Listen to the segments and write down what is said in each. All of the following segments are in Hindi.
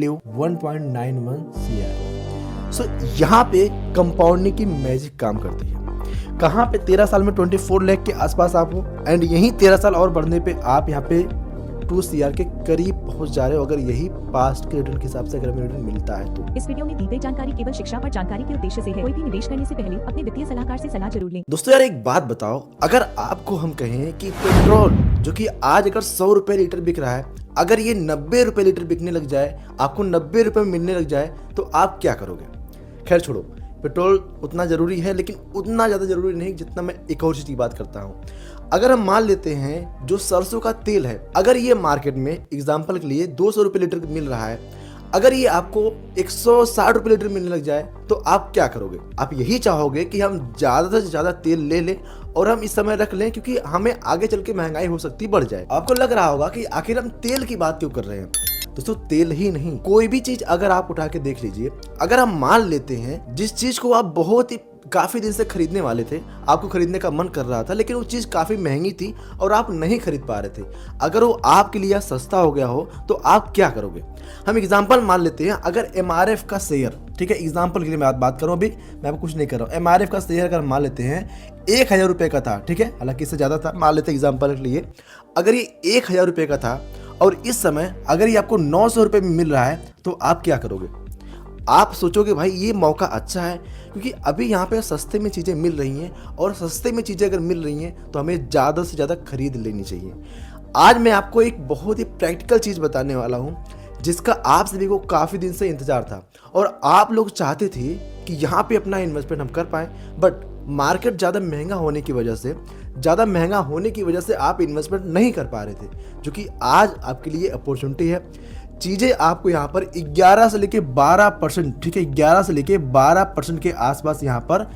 1.91 CR। सो यहाँ पे कंपाउंडिंग की मैजिक काम करती है। कहाँ पे 13 साल में 24 लाख के आसपास आप हो, एंड यही 13 साल और बढ़ने पे आप यहाँ पे 2 CR के करीब पहुंच जा रहे हो, अगर यही पास्ट के रिटर्न के हिसाब से अगर हमें रिटर्न मिलता है तो। इस वीडियो में दी गई जानकारी केवल शिक्षा और जानकारी के उद्देश्य से है। कोई भी निवेश करने से पहले अपने वित्तीय सलाहकार से सलाह जरूर लें। दोस्तों यार एक बात बताओ, अगर आपको हम कहें कि पेट्रोल जो कि आज अगर 100 रुपए लीटर बिक रहा है, अगर ये 90 रुपए लीटर बिकने लग जाए, आपको 90 रुपए में मिलने लग जाए, तो आप क्या करोगे? खैर छोड़ो, पेट्रोल उतना ज़रूरी है लेकिन उतना ज़्यादा ज़रूरी नहीं जितना मैं एक और चीज़ की बात करता हूँ। अगर हम मान लेते हैं जो सरसों का तेल है, अगर ये मार्केट में एग्जाम्पल के लिए 200 रुपये लीटर मिल रहा है, अगर ये आपको 160 रुपये लीटर मिलने लग जाए तो आप क्या करोगे? आप यही चाहोगे कि हम ज़्यादा से ज़्यादा तेल ले लें और हम इस समय रख लें, क्योंकि हमें आगे चल के महंगाई हो सकती बढ़ जाए। आपको लग रहा होगा कि आखिर हम तेल की बात क्यों कर रहे हैं। दोस्तों तेल ही नहीं, कोई भी चीज अगर आप उठा के देख लीजिए, अगर हम मान लेते हैं जिस चीज को आप बहुत ही काफी दिन से खरीदने वाले थे, आपको खरीदने का मन कर रहा था, लेकिन वो चीज काफी महंगी थी और आप नहीं खरीद पा रहे थे, अगर वो आपके लिए सस्ता हो गया हो तो आप क्या करोगे? हम एग्जाम्पल मान लेते हैं, अगर MRF का शेयर, ठीक है, एग्जाम्पल के लिए मैं बात कर रहा हूँ, अभी मैं आपको कुछ नहीं कर रहा हूँ, MRF का शेयर अगर मान लेते हैं 1000 रुपये का था, ठीक है, हालांकि इससे ज्यादा था, मान लेते हैं एग्जाम्पल के लिए, अगर ये 1000 रुपये का था और इस समय अगर ये आपको 900 रुपये में मिल रहा है तो आप क्या करोगे? आप सोचोगे भाई ये मौका अच्छा है, क्योंकि अभी यहाँ पे सस्ते में चीज़ें मिल रही हैं, और सस्ते में चीज़ें अगर मिल रही हैं तो हमें ज़्यादा से ज़्यादा खरीद लेनी चाहिए। आज मैं आपको एक बहुत ही प्रैक्टिकल चीज़ बताने वाला हूँ जिसका आप सभी को काफ़ी दिन से इंतज़ार था और आप लोग चाहते थे कि यहाँ पे अपना इन्वेस्टमेंट हम कर पाएँ, बट मार्केट ज़्यादा महंगा होने की वजह से आप इन्वेस्टमेंट नहीं कर पा रहे थे, जो कि आज आपके लिए अपॉर्चुनिटी है। चीज़ें आपको यहाँ पर 11 से लेके 12%, ठीक है, 11 से लेके 12% के आसपास यहाँ पर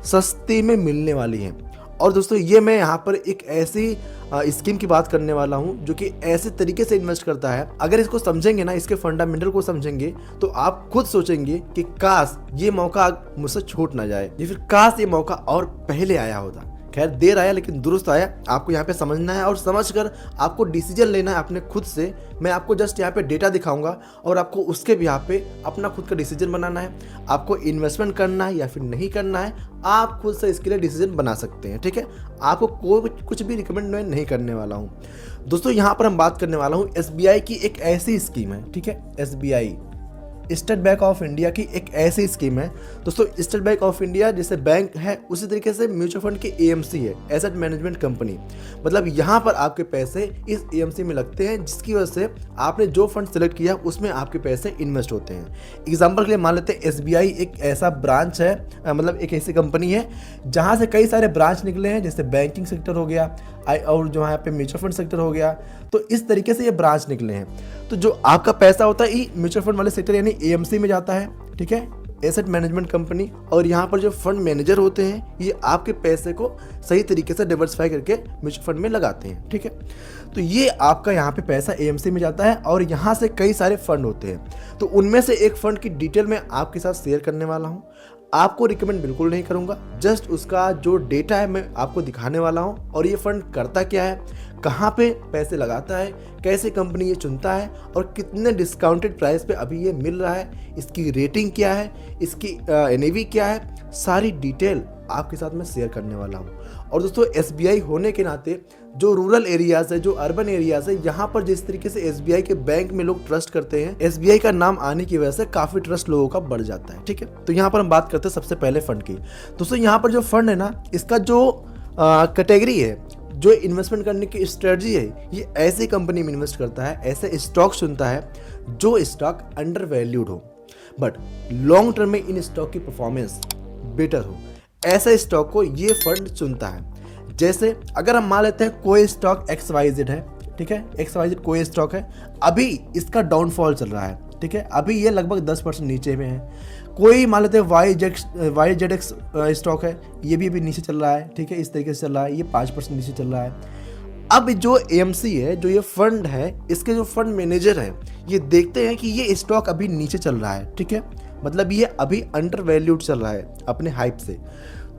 सस्ते में मिलने वाली हैं। और दोस्तों ये मैं यहाँ पर एक ऐसी स्कीम की बात करने वाला हूँ जो कि ऐसे तरीके से इन्वेस्ट करता है, अगर इसको समझेंगे ना, इसके फंडामेंटल को समझेंगे, तो आप खुद सोचेंगे कि काश ये मौका मुझसे छूट ना जाए, या फिर काश ये मौका और पहले आया होता। खैर देर आया लेकिन दुरुस्त आया। आपको यहाँ पे समझना है और समझकर आपको डिसीजन लेना है अपने खुद से। मैं आपको जस्ट यहाँ पे डेटा दिखाऊंगा और आपको उसके भी यहाँ पे अपना खुद का डिसीजन बनाना है। आपको इन्वेस्टमेंट करना है या फिर नहीं करना है, आप खुद से इसके लिए डिसीजन बना सकते हैं, ठीक है। आपको कोई कुछ भी रिकमेंड मैं नहीं करने वाला हूँ। दोस्तों यहाँ पर हम बात करने वाला हूँ SBI की एक ऐसी स्कीम है, ठीक है, SBI state bank of India की एक ऐसी स्कीम है। दोस्तों स्टेट बैंक ऑफ इंडिया जैसे बैंक है, उसी तरीके से म्यूचुअल फंड की AMC है, एसेट मैनेजमेंट कंपनी। मतलब यहाँ पर आपके पैसे इस AMC में लगते हैं, जिसकी वजह से आपने जो फंड सेलेक्ट किया उसमें आपके पैसे इन्वेस्ट होते हैं। एग्जाम्पल के लिए मान लेते हैं SBI एक ऐसा ब्रांच है, मतलब एक ऐसी कंपनी है जहाँ से कई सारे ब्रांच निकले हैं, जैसे बैंकिंग सेक्टर हो गया और जो यहाँ पे म्यूचुअल फंड सेक्टर हो गया, तो इस तरीके से ये ब्रांच निकले हैं। तो जो आपका पैसा होता है म्यूचुअल फंड वाले सेक्टर यानी AMC में जाता है, ठीक है, एसेट मैनेजमेंट कंपनी, और यहाँ पर जो फंड मैनेजर होते हैं ये आपके पैसे को सही तरीके से डाइवर्सिफाई करके म्यूचुअल फंड में लगाते हैं, ठीक है। तो ये आपका यहाँ पे पैसा AMC में जाता है और यहाँ से कई सारे फंड होते हैं। तो उनमें से एक फंड की डिटेल मैं आपके साथ शेयर करने वाला हूँ। आपको रिकमेंड बिल्कुल नहीं करूँगा, जस्ट उसका जो डेटा है मैं आपको दिखाने वाला हूँ, और ये फंड करता क्या है, कहाँ पे पैसे लगाता है, कैसे कंपनी ये चुनता है और कितने डिस्काउंटेड प्राइस पे अभी ये मिल रहा है, इसकी रेटिंग क्या है, इसकी NAV क्या है, सारी डिटेल आपके साथ मैं शेयर करने वाला हूँ। और दोस्तों SBI होने के नाते जो रूरल एरियाज़ है, जो अर्बन एरियाज़ है, यहाँ पर जिस तरीके से SBI के बैंक में लोग ट्रस्ट करते हैं, SBI का नाम आने की वजह से काफ़ी ट्रस्ट लोगों का बढ़ जाता है, ठीक है। तो यहाँ पर हम बात करते हैं सबसे पहले फंड की। दोस्तों यहाँ पर जो फंड है ना, इसका जो कैटेगरी है, जो इन्वेस्टमेंट करने की स्ट्रेटजी है, ये ऐसी कंपनी में इन्वेस्ट करता है, ऐसे स्टॉक चुनता है जो स्टॉक अंडर वैल्यूड हो बट लॉन्ग टर्म में इन स्टॉक की परफॉर्मेंस बेटर हो, ऐसे स्टॉक को ये फंड चुनता है। जैसे अगर हम मान लेते हैं कोई स्टॉक XYZ है, ठीक है, XYZ कोई स्टॉक है, अभी इसका डाउनफॉल चल रहा है, ठीक है, अभी ये लगभग 10% नीचे में है। कोई मान लेते हैं YZX स्टॉक है, ये भी अभी नीचे चल रहा है, ठीक है, इस तरीके से चल रहा है, ये 5% नीचे चल रहा है। अब जो AMC है, जो ये फंड है, इसके जो फंड मैनेजर है, ये देखते हैं कि ये स्टॉक अभी नीचे चल रहा है, ठीक है, मतलब ये अभी अंडर वैल्यूड चल रहा है अपने हाइप से।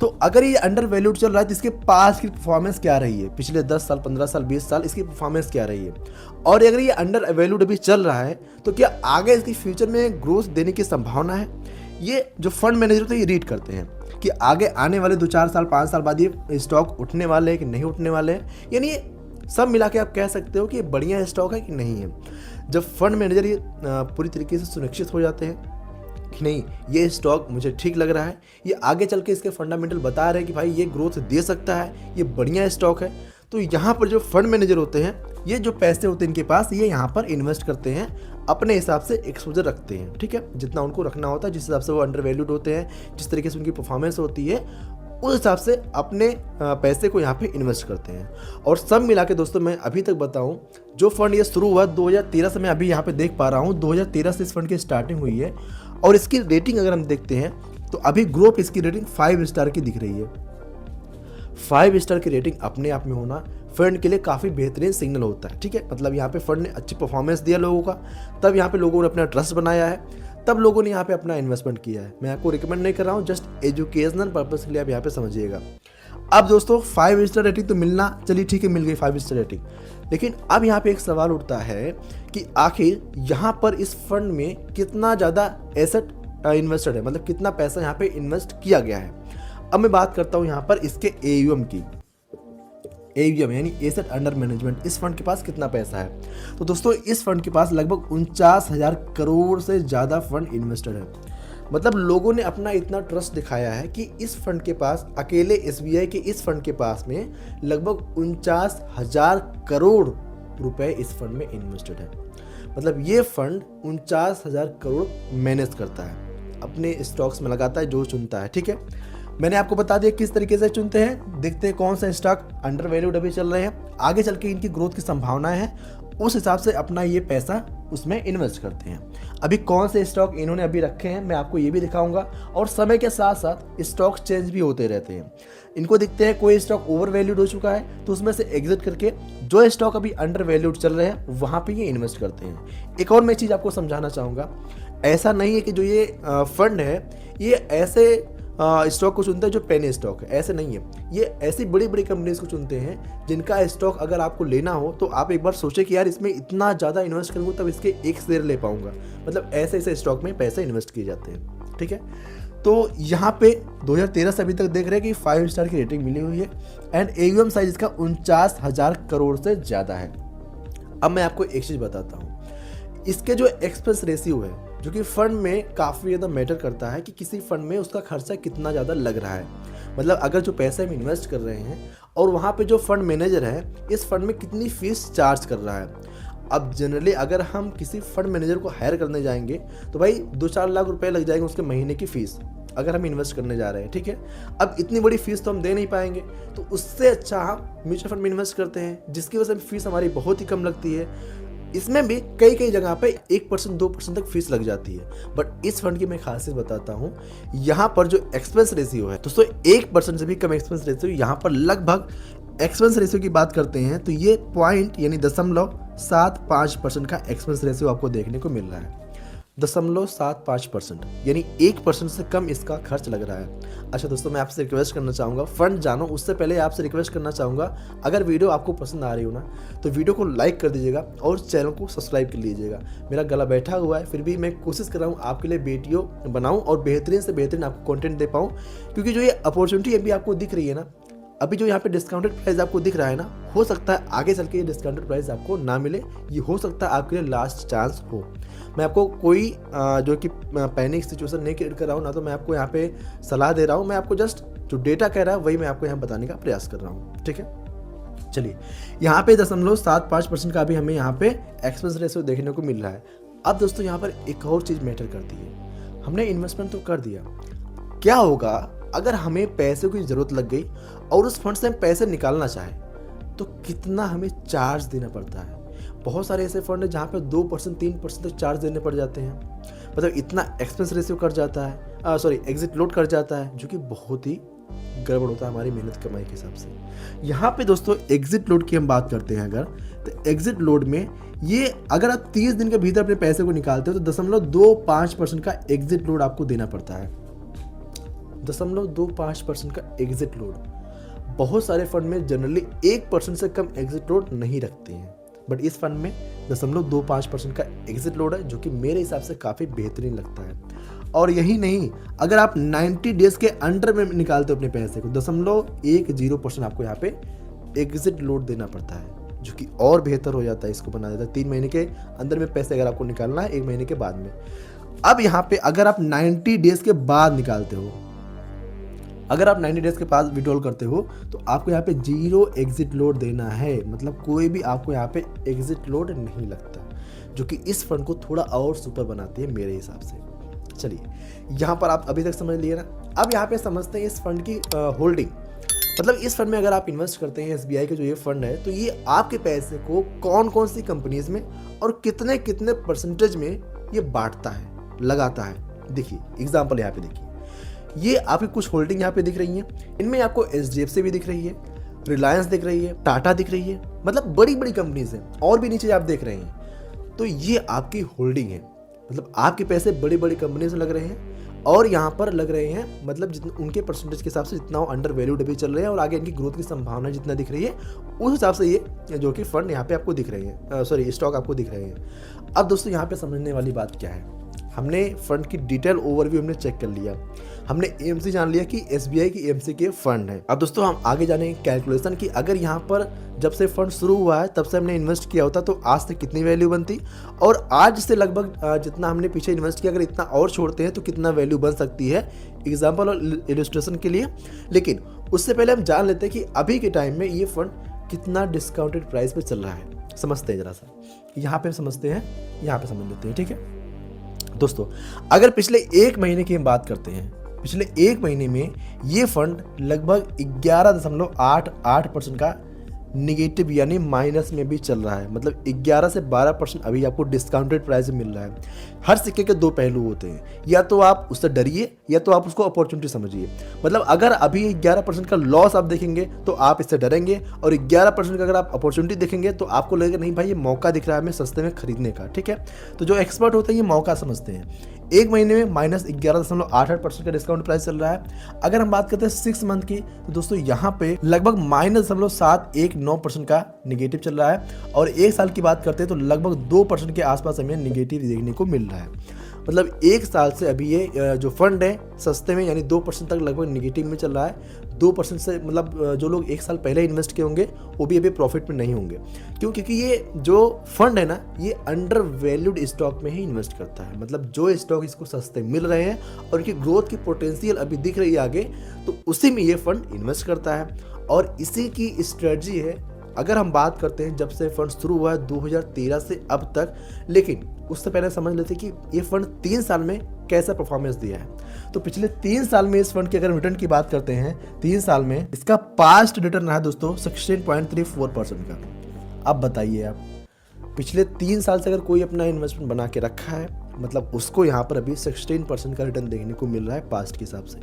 तो अगर ये अंडर वैल्यूड चल रहा है तो इसके पास की परफॉर्मेंस क्या रही है, पिछले 10 साल, 15 साल, 20 साल इसकी परफॉर्मेंस क्या रही है, और अगर ये अंडर वैल्यूड अभी चल रहा है तो क्या आगे इसकी फ्यूचर में ग्रोथ देने की संभावना है। ये जो फंड मैनेजर तो ये रीड करते हैं कि आगे आने वाले 2-4 साल, 5 साल बाद ये स्टॉक उठने वाले हैं कि नहीं उठने वाले हैं, यानी ये सब मिला के आप कह सकते हो कि ये बढ़िया स्टॉक है कि नहीं है। जब फंड मैनेजर ये पूरी तरीके से सुनिश्चित हो जाते हैं कि नहीं ये स्टॉक मुझे ठीक लग रहा है, ये आगे चल के इसके फंडामेंटल बता रहे हैं कि भाई ये ग्रोथ दे सकता है, ये बढ़िया स्टॉक है, तो यहाँ पर जो फंड मैनेजर होते हैं ये जो पैसे होते हैं इनके पास ये यहाँ पर इन्वेस्ट करते हैं, अपने हिसाब से एक्सपोजर रखते हैं, ठीक है, जितना उनको रखना होता है, जिस हिसाब से वो अंडर वैल्यूड होते हैं, जिस तरीके से उनकी परफॉर्मेंस होती है उस हिसाब से अपने पैसे को यहाँ पे इन्वेस्ट करते हैं। और सब मिला के दोस्तों मैं अभी तक बताऊं, जो फंड ये शुरू हुआ 2013 से, मैं अभी यहाँ पे देख पा रहा हूँ 2013 से इस फंड की स्टार्टिंग हुई है, और इसकी रेटिंग अगर हम देखते हैं तो अभी ग्रोथ इसकी रेटिंग 5 स्टार की दिख रही है। 5 स्टार की रेटिंग अपने आप में होना फंड के लिए काफ़ी बेहतरीन सिग्नल होता है, ठीक है, मतलब यहाँ पे फंड ने अच्छी परफॉर्मेंस दिया लोगों का, तब यहाँ पे लोगों ने अपना ट्रस्ट बनाया है, तब लोगों ने यहाँ पे अपना इन्वेस्टमेंट किया है। मैं आपको रिकमेंड नहीं कर रहा हूँ, जस्ट एजुकेशनल पर्पस के लिए आप यहाँ पे समझिएगा। अब दोस्तों 5 स्टार रेटिंग तो मिलना, चलिए ठीक है मिल गई 5 स्टार रेटिंग, लेकिन अब यहाँ पे एक सवाल उठता है कि आखिर यहाँ पर इस फंड में कितना ज़्यादा एसेट इन्वेस्टेड है, मतलब कितना पैसा यहाँ पे इन्वेस्ट किया गया है। अब मैं बात करता हूँ यहाँ पर इसके AUM की, AUM यानी एसेट अंडर मैनेजमेंट, इस फंड के पास कितना पैसा है। तो दोस्तों इस फंड के पास लगभग 49,000 करोड़ से ज़्यादा फंड इन्वेस्टेड है, मतलब लोगों ने अपना इतना ट्रस्ट दिखाया है कि इस फंड के पास, अकेले SBI के इस फंड के पास में लगभग 49,000 करोड़ रुपए इस फंड में इन्वेस्टेड है। मतलब ये फंड 49,000 करोड़ मैनेज करता है, अपने स्टॉक्स में लगाता है जो चुनता है, ठीक है। मैंने आपको बता दिया किस तरीके से चुनते हैं, देखते हैं कौन सा स्टॉक अंडर वैल्यूड अभी चल रहे हैं, आगे चल के इनकी ग्रोथ की संभावनाएं हैं, उस हिसाब से अपना ये पैसा उसमें इन्वेस्ट करते हैं। अभी कौन से स्टॉक इन्होंने अभी रखे हैं मैं आपको ये भी दिखाऊंगा, और समय के साथ साथ स्टॉक चेंज भी होते रहते हैं। इनको दिखते हैं कोई स्टॉक ओवर वैल्यूड हो चुका है तो उसमें से एग्जिट करके जो स्टॉक अभी अंडर वैल्यूड चल रहे हैं वहाँ पे ये इन्वेस्ट करते हैं। एक और मैं चीज़ आपको समझाना चाहूँगा, ऐसा नहीं है कि जो ये फंड है ये ऐसे स्टॉक को चुनता है जो पेनी स्टॉक है, ऐसे नहीं है, ये ऐसी बड़ी बड़ी कंपनीज को चुनते हैं जिनका स्टॉक अगर आपको लेना हो तो आप एक बार सोचें कि यार इसमें इतना ज़्यादा इन्वेस्ट करूँगा तब इसके एक शेयर ले पाऊंगा, मतलब ऐसे ऐसे स्टॉक में पैसे इन्वेस्ट किए जाते हैं, ठीक है। तो यहाँ पे 2013 से अभी तक देख रहे हैं कि 5 स्टार की रेटिंग मिली हुई है एंड AUM साइज इसका 49,000 करोड़ से ज़्यादा है। अब मैं आपको एक चीज़ बताता हूँ, इसके जो एक्सपेंस रेशियो है जो कि फंड में काफ़ी ज़्यादा मैटर करता है कि किसी फंड में उसका खर्चा कितना ज़्यादा लग रहा है, मतलब अगर जो पैसे हम इन्वेस्ट कर रहे हैं और वहाँ पे जो फंड मैनेजर है इस फंड में कितनी फीस चार्ज कर रहा है। अब जनरली अगर हम किसी फंड मैनेजर को हायर करने जाएंगे तो भाई 2-4 लाख रुपए लग जाएंगे उसके महीने की फीस, अगर हम इन्वेस्ट करने जा रहे हैं, ठीक है। अब इतनी बड़ी फीस तो हम दे नहीं पाएंगे, तो उससे अच्छा हम म्यूचुअल फंड में इन्वेस्ट करते हैं जिसकी वजह से फीस हमारी बहुत ही कम लगती है। इसमें भी कई जगह पे 1% 2% तक फीस लग जाती है, बट इस फंड की मैं खासियत बताता हूँ, यहाँ पर जो एक्सपेंस रेशियो है दोस्तों 1% से भी कम एक्सपेंस रेशियो, यहाँ पर लगभग एक्सपेंस रेशियो की बात करते हैं तो ये पॉइंट यानी 0.75% का एक्सपेंस रेशियो आपको देखने को मिल रहा है। 0.75% यानी 1% से कम इसका खर्च लग रहा है। अच्छा दोस्तों मैं आपसे रिक्वेस्ट करना चाहूँगा, फंड जानो उससे पहले आपसे रिक्वेस्ट करना चाहूँगा, अगर वीडियो आपको पसंद आ रही हो ना तो वीडियो को लाइक कर दीजिएगा और चैनल को सब्सक्राइब कर लीजिएगा। मेरा गला बैठा हुआ है फिर भी मैं कोशिश कर रहा हूँ आपके लिए वीडियो बनाऊँ और बेहतरीन से बेहतरीन आपको कंटेंट दे पाऊँ, क्योंकि जो ये अपॉर्चुनिटी अभी आपको दिख रही है ना, अभी जो यहाँ पे डिस्काउंटेड प्राइस आपको दिख रहा है ना, हो सकता है आगे चल के ये डिस्काउंटेड प्राइस आपको ना मिले, ये हो सकता है आपके लिए लास्ट चांस हो। मैं आपको कोई जो कि पैनिक सिचुएशन नहीं क्रिएट कर रहा हूँ ना, तो मैं आपको यहाँ पे सलाह दे रहा हूँ, मैं आपको जस्ट जो डेटा कह रहा है वही मैं आपको यहाँ बताने का प्रयास कर रहा हूँ, ठीक है। चलिए यहाँ पे 0.75% का भी हमें यहाँ पे एक्सपेंस रेशियो देखने को मिल रहा है। अब दोस्तों यहाँ पर एक और चीज़ मैटर करती है, हमने इन्वेस्टमेंट तो कर दिया, क्या होगा अगर हमें पैसे की ज़रूरत लग गई और उस फंड से हम पैसे निकालना चाहें तो कितना हमें चार्ज देना पड़ता है। बहुत सारे ऐसे फंड है जहाँ पे 2% 3% तक चार्ज देने पड़ जाते हैं, मतलब इतना एक्सपेंस रेशियो कर जाता है, एग्जिट लोड कर जाता है, जो कि बहुत ही गड़बड़ होता है हमारी मेहनत कमाई के हिसाब से। यहाँ पे दोस्तों एग्जिट लोड की हम बात करते हैं अगर, तो एग्जिट लोड में ये अगर आप 30 दिन के भीतर अपने पैसे को निकालते हो तो 0.25% का एग्जिट लोड आपको देना पड़ता है। 0.25% का एग्जिट लोड। बहुत सारे फंड में जनरली 1% से कम एग्जिट लोड नहीं रखते हैं, बट इस फंड में 0.25% का एग्जिट लोड है, जो कि मेरे हिसाब से काफ़ी बेहतरीन लगता है। और यही नहीं, अगर आप 90 डेज के अंडर में निकालते हो अपने पैसे को, 0.10% आपको यहाँ पे एग्जिट लोड देना पड़ता है, जो कि और बेहतर हो जाता है, इसको बना देता है 3 महीने के अंदर में पैसे अगर आपको निकालना है 1 महीने के बाद में। अब यहाँ पे अगर आप 90 डेज के बाद निकालते हो, अगर आप 90 डेज के बाद विड्रॉल करते हो, तो आपको यहाँ पे 0 एग्जिट लोड देना है, मतलब कोई भी आपको यहाँ पे एग्जिट लोड नहीं लगता, जो कि इस फंड को थोड़ा और सुपर बनाती है मेरे हिसाब से। चलिए, यहाँ पर आप अभी तक समझ लिए ना। अब यहाँ पे समझते हैं इस फंड की होल्डिंग। मतलब इस फंड में अगर आप इन्वेस्ट करते हैं, SBI के जो ये फंड है, तो ये आपके पैसे को कौन कौन सी कंपनीज में और कितने कितने परसेंटेज में ये बांटता है, लगाता है। देखिए एग्जाम्पल यहाँ पे देखिए, ये आपकी कुछ होल्डिंग यहाँ पे दिख रही है। इनमें आपको HDFC भी दिख रही है, रिलायंस दिख रही है, टाटा दिख रही है, मतलब बड़ी बड़ी कंपनीज हैं, और भी नीचे आप देख रहे हैं। तो ये आपकी होल्डिंग है, मतलब आपके पैसे बड़ी बड़ी कंपनीज में लग रहे हैं, और यहाँ पर लग रहे हैं मतलब जितने उनके परसेंटेज के हिसाब से जितना अंडर वैल्यूड अभी चल रहे हैं, और आगे इनकी ग्रोथ की संभावना जितना दिख रही है, उस हिसाब से ये जो कि फंड यहाँ पे आपको दिख रहे हैं, सॉरी स्टॉक आपको दिख रहे हैं। अब दोस्तों यहाँ पे समझने वाली बात क्या है, हमने फंड की डिटेल ओवरव्यू हमने चेक कर लिया, हमने AMC जान लिया कि SBI की AMC के फंड है। अब दोस्तों हम आगे जाने कैलकुलेशन कि अगर यहाँ पर जब से फंड शुरू हुआ है तब से हमने इन्वेस्ट किया होता तो आज से कितनी वैल्यू बनती, और आज से लगभग जितना हमने पीछे इन्वेस्ट किया अगर इतना और छोड़ते हैं तो कितना वैल्यू बन सकती है, एग्जाम्पल और इलस्ट्रेशन के लिए। लेकिन उससे पहले हम जान लेते हैं कि अभी के टाइम में ये फंड कितना डिस्काउंटेड प्राइस पे चल रहा है। समझते हैं जरा सा, यहाँ पे समझते हैं, यहाँ पे समझ लेते हैं, ठीक है दोस्तों। अगर पिछले 1 महीने की हम बात करते हैं, पिछले 1 महीने में ये फंड लगभग 11.88% का निगेटिव यानी माइनस में भी चल रहा है, मतलब 11 से 12% अभी आपको डिस्काउंटेड प्राइस में मिल रहा है। हर सिक्के के 2 पहलू होते हैं, या तो आप उससे डरिए या तो आप उसको अपॉर्चुनिटी समझिए। मतलब अगर अभी 11% का लॉस आप देखेंगे तो आप इससे डरेंगे, और 11% का अगर आप अपॉर्चुनिटी देखेंगे तो आपको लगेगा नहीं भाई ये मौका दिख रहा है हमें सस्ते में खरीदने का, ठीक है। तो जो एक्सपर्ट होते हैं ये मौका समझते हैं। 1 महीने में -11.88% का डिस्काउंट प्राइस चल रहा है। अगर हम बात करते हैं 6 मंथ की, तो दोस्तों यहाँ पे लगभग -719% का निगेटिव चल रहा है, और 1 साल की बात करते हैं तो लगभग 2% के आसपास हमें निगेटिव देखने को मिल रहा है। मतलब 1 साल से अभी ये जो फंड है सस्ते में यानी 2% तक लगभग निगेटिव में चल रहा है। 2% से मतलब जो लोग 1 साल पहले इन्वेस्ट किए होंगे वो भी अभी प्रॉफिट में नहीं होंगे, क्यों? क्योंकि ये जो फंड है ना ये अंडर वैल्यूड स्टॉक में ही इन्वेस्ट करता है। मतलब जो स्टॉक इसको सस्ते मिल रहे हैं और इनकी ग्रोथ की पोटेंशियल अभी दिख रही है आगे, तो उसी में ये फंड इन्वेस्ट करता है, और इसी की स्ट्रेटजी है। अगर हम बात करते हैं जब से फंड शुरू हुआ है 2013 से अब तक, लेकिन उससे पहले समझ लेते कि ये फंड 3 साल में कैसा परफॉर्मेंस दिया है। तो पिछले 3 साल में इस फंड के अगर रिटर्न की बात करते हैं, 3 साल में इसका पास्ट रिटर्न रहा दोस्तों 16.34% का। अब बताइए आप, पिछले 3 साल से अगर कोई अपना इन्वेस्टमेंट बना के रखा है, मतलब उसको यहाँ पर अभी 16% का रिटर्न देखने को मिल रहा है पास्ट के हिसाब से।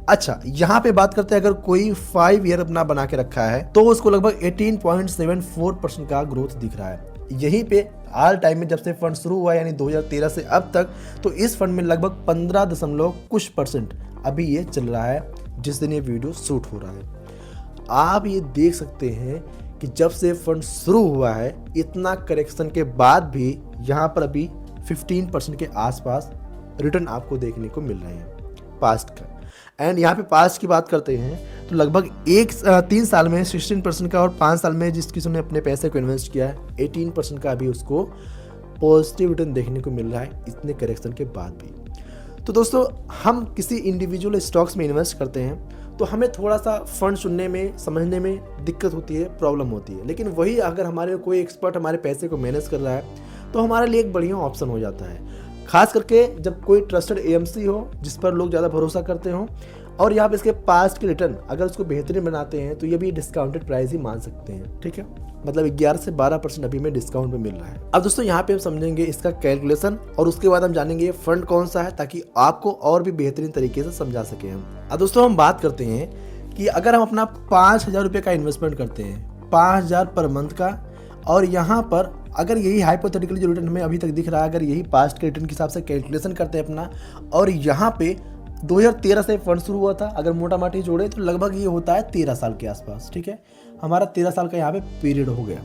अच्छा, यहाँ पे बात करते हैं अगर कोई 5 ईयर अपना बना के रखा है तो उसको लगभग 18.74% का ग्रोथ दिख रहा है। यहीं पे ऑल टाइम में जब से फंड शुरू हुआ यानी 2013 से अब तक, तो इस फंड में लगभग 15% अभी ये चल रहा है जिस दिन ये वीडियो शूट हो रहा है। आप ये देख सकते हैं कि जब से फंड शुरू हुआ है इतना करेक्शन के बाद भी यहाँ पर अभी 15% के आसपास रिटर्न आपको देखने को मिल रहे हैं पास्ट का। एंड यहाँ पे पास्ट की बात करते हैं तो लगभग 3 साल में 16% का, और 5 साल में जिस किसी ने अपने पैसे को इन्वेस्ट किया है 18% का अभी उसको पॉजिटिव रिटर्न देखने को मिल रहा है इतने करेक्शन के बाद भी। तो दोस्तों हम किसी इंडिविजुअल स्टॉक्स में इन्वेस्ट करते हैं तो हमें थोड़ा सा फंड चुनने में समझने में दिक्कत होती है, प्रॉब्लम होती है, लेकिन वही अगर हमारे कोई एक्सपर्ट हमारे पैसे को मैनेज कर रहा है तो हमारे लिए एक बढ़िया ऑप्शन हो जाता है। खास करके जब कोई ट्रस्टेड AMC हो जिस पर लोग ज़्यादा भरोसा करते हो, और यहाँ पे इसके पास्ट के रिटर्न अगर उसको बेहतरीन बनाते हैं तो ये भी डिस्काउंटेड प्राइस ही मान सकते हैं, ठीक है। मतलब 11 से 12% अभी में डिस्काउंट में मिल रहा है। अब दोस्तों यहाँ पे हम समझेंगे इसका कैलकुलेशन, और उसके बाद हम जानेंगे ये फंड कौन सा है ताकि आपको और भी बेहतरीन तरीके से समझा सके हम। अब दोस्तों हम बात करते हैं कि अगर हम अपना 5,000 रुपये का इन्वेस्टमेंट करते हैं, 5,000 पर मंथ का, और यहाँ पर अगर यही हाइपोथेटिकली जो रिटर्न हमें अभी तक दिख रहा है, अगर यही पास्ट के रिटर्न के हिसाब से कैलकुलेशन करते हैं अपना, और यहाँ पे 2013 से फंड शुरू हुआ था, अगर मोटा माटी जोड़े तो लगभग ये होता है 13 साल के आसपास। ठीक है, हमारा 13 साल का यहाँ पे पीरियड हो गया।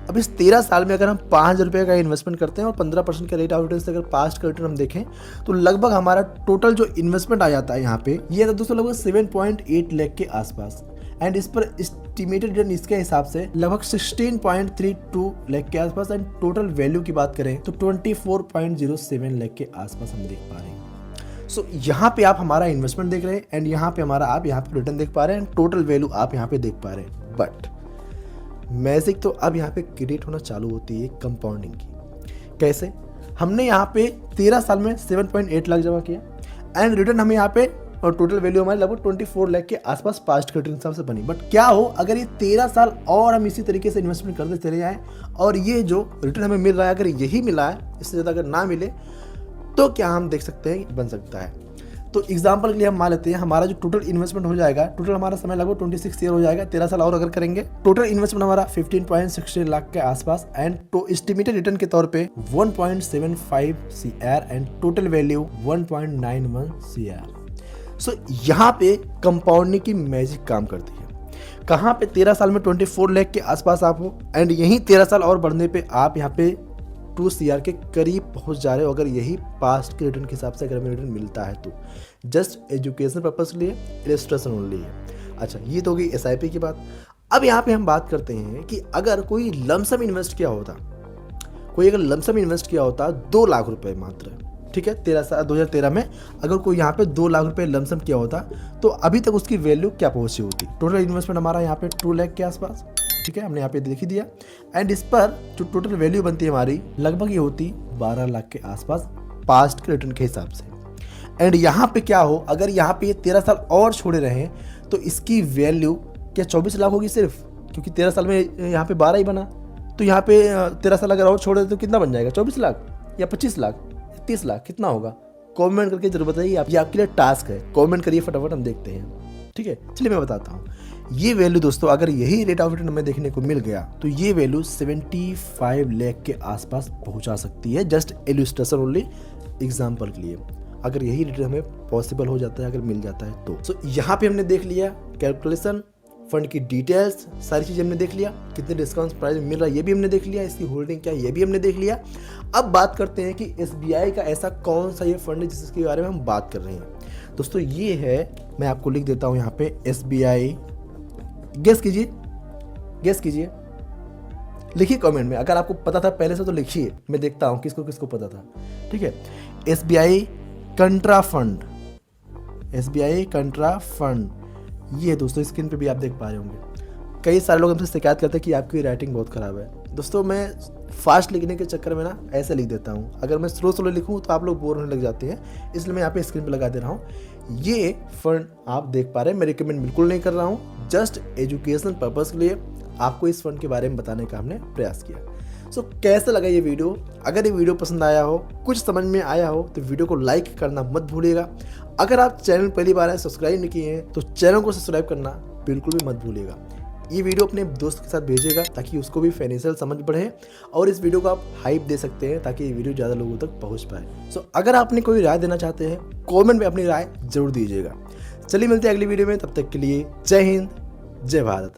अब इस 13 साल में अगर हम 5,000 रुपये का इन्वेस्टमेंट करते हैं और 15% के रेट ऑफ रिटर्न से अगर पास्ट का रिटर्न हम देखें तो लगभग हमारा टोटल जो इन्वेस्टमेंट आ जाता है यहाँ पे, ये था दोस्तों लगभग 7.8 लाख के आसपास। एंड इस पर एस्टिमेटेड रिटर्न इसके हिसाब से लगभग 16.32 लाख के आसपास। एंड टोटल वैल्यू की बात करें तो 24.07 लाख के आसपास हम देख पा रहे हैं। सो यहाँ पे आप हमारा इन्वेस्टमेंट देख रहे हैं एंड यहाँ पे हमारा आप यहाँ पे रिटर्न देख पा रहे हैं, टोटल वैल्यू आप यहाँ पे देख पा रहे हैं। बट मैजिक तो अब यहाँ पे क्रिएट होना चालू होती है कंपाउंडिंग की। कैसे? हमने यहाँ पे 13 साल में 7.8 लाख जमा किया एंड रिटर्न हमें यहाँ पे और टोटल वैल्यू हमारी लगभग 24 लाख के आसपास पास्ट के रिटर्न हिसाब से बनी। बट क्या हो अगर ये 13 साल और हम इसी तरीके से इन्वेस्टमेंट करते चले जाएं और ये जो रिटर्न हमें मिल रहा है अगर यही मिला है, इससे ज़्यादा अगर ना मिले, तो क्या हम देख सकते हैं बन सकता है। तो एग्जाम्पल के लिए हम मान लेते हैं हमारा जो टोटल इन्वेस्टमेंट हो जाएगा, टोटल हमारा समय लगभग 26 ईयर हो जाएगा, 13 साल और अगर करेंगे, टोटल इन्वेस्टमेंट हमारा 15.16 लाख के आसपास एंड तो एस्टिमेटेड रिटर्न के तौर पे 1.75 CR and total value 1.91 CR। सो यहाँ पे कंपाउंडिंग की मैजिक काम करती है। कहाँ पे 13 साल में 24 लाख के आसपास आप हो एंड यही 13 साल और बढ़ने पे आप यहाँ पे 2 CR के करीब पहुंच जा रहे हो अगर यही पास्ट के रिटर्न के हिसाब से अगर हमें रिटर्न मिलता है तो। जस्ट एजुकेशन पर्पस के लिए, इलस्ट्रेशन ओनली है। अच्छा, ये तो होगी SIP की बात। अब यहाँ पे हम बात करते हैं कि अगर कोई लमसम इन्वेस्ट किया होता, कोई अगर लमसम इन्वेस्ट किया होता 2 लाख रुपए मात्र, ठीक है, 2013 में अगर कोई यहाँ पे 2 लाख रुपए लमसम किया होता तो अभी तक उसकी वैल्यू क्या पहुंची होती? टोटल इन्वेस्टमेंट हमारा यहाँ पे 2 लाख के आसपास। ठीक है, हमने यहाँ पे देख ही दिया एंड इस पर जो टोटल वैल्यू बनती है हमारी लगभग ये होती 12 लाख के आसपास पास्ट के रिटर्न के हिसाब से। एंड यहाँ पे क्या हो अगर यहाँ पे 13 साल और छोड़े रहे तो इसकी वैल्यू क्या 24 लाख होगी सिर्फ, क्योंकि 13 साल में यहाँ पे 12 ही बना, तो यहाँ पे 13 साल अगर और छोड़े तो कितना बन जाएगा? 24 लाख या 25 लाख, 30 लाख, कितना होगा? कमेंट करके जरूर बताइए आप, ये आपके लिए टास्क है, कमेंट करिए फटाफट, हम देखते हैं। ठीक है, चलिए मैं बताता हूँ। ये वैल्यू दोस्तों अगर यही रेट ऑफ रिटर्न हमें देखने को मिल गया तो ये वैल्यू 75 लाख के आसपास पहुंचा सकती है। जस्ट इलस्ट्रेशन ओनली, एग्जांपल के लिए, अगर यही रिटर्न हमें पॉसिबल हो जाता है, अगर मिल जाता है तो। सो यहाँ पे हमने देख लिया कैलकुलेशन, फंड की डिटेल्स, सारी चीज़ें हमने देख लिया, कितने डिस्काउंट प्राइस मिल रहा है ये भी हमने देख लिया, इसकी होल्डिंग क्या है ये भी हमने देख लिया। अब बात करते हैं कि SBI का ऐसा कौन सा ये फंड है जिसके बारे में हम बात कर रहे हैं। दोस्तों ये है, मैं आपको लिख देता हूँ यहाँ पे SBI, गेस कीजिए, गेस कीजिए, लिखिए कमेंट में, अगर आपको पता था पहले से तो लिखिए, मैं देखता हूँ किसको किसको पता था। ठीक है, SBI कंट्रा फंड, SBI कंट्रा फंड, ये दोस्तों स्क्रीन पे भी आप देख पा रहे होंगे। कई सारे लोग हमसे शिकायत करते हैं कि आपकी राइटिंग बहुत ख़राब है। दोस्तों मैं फास्ट लिखने के चक्कर में ना ऐसे लिख देता हूँ, अगर मैं स्लो लिखूँ तो आप लोग बोर होने लग जाते हैं, इसलिए मैं यहाँ पे स्क्रीन पे लगा दे रहा हूँ। ये फंड आप देख पा रहे हैं, मैं रिकमेंड बिल्कुल नहीं कर रहा हूँ, जस्ट एजुकेशन पर्पज़ के लिए आपको इस फंड के बारे में बताने का हमने प्रयास किया। सो कैसा लगा ये वीडियो? अगर ये वीडियो पसंद आया हो, कुछ समझ में आया हो तो वीडियो को लाइक करना मत भूलिएगा। अगर आप चैनल पहली बार है सब्सक्राइब नहीं किए हैं तो चैनल को सब्सक्राइब करना बिल्कुल भी मत भूलिएगा। ये वीडियो अपने दोस्त के साथ भेजिएगा ताकि उसको भी फाइनेंशियल समझ बढ़े और इस वीडियो को आप हाइप दे सकते हैं ताकि ये वीडियो ज़्यादा लोगों तक पहुंच पाए। सो अगर आपने कोई राय देना चाहते हैं कमेंट में अपनी राय जरूर दीजिएगा। चलिए मिलते हैं अगली वीडियो में, तब तक के लिए जय हिंद, जय भारत।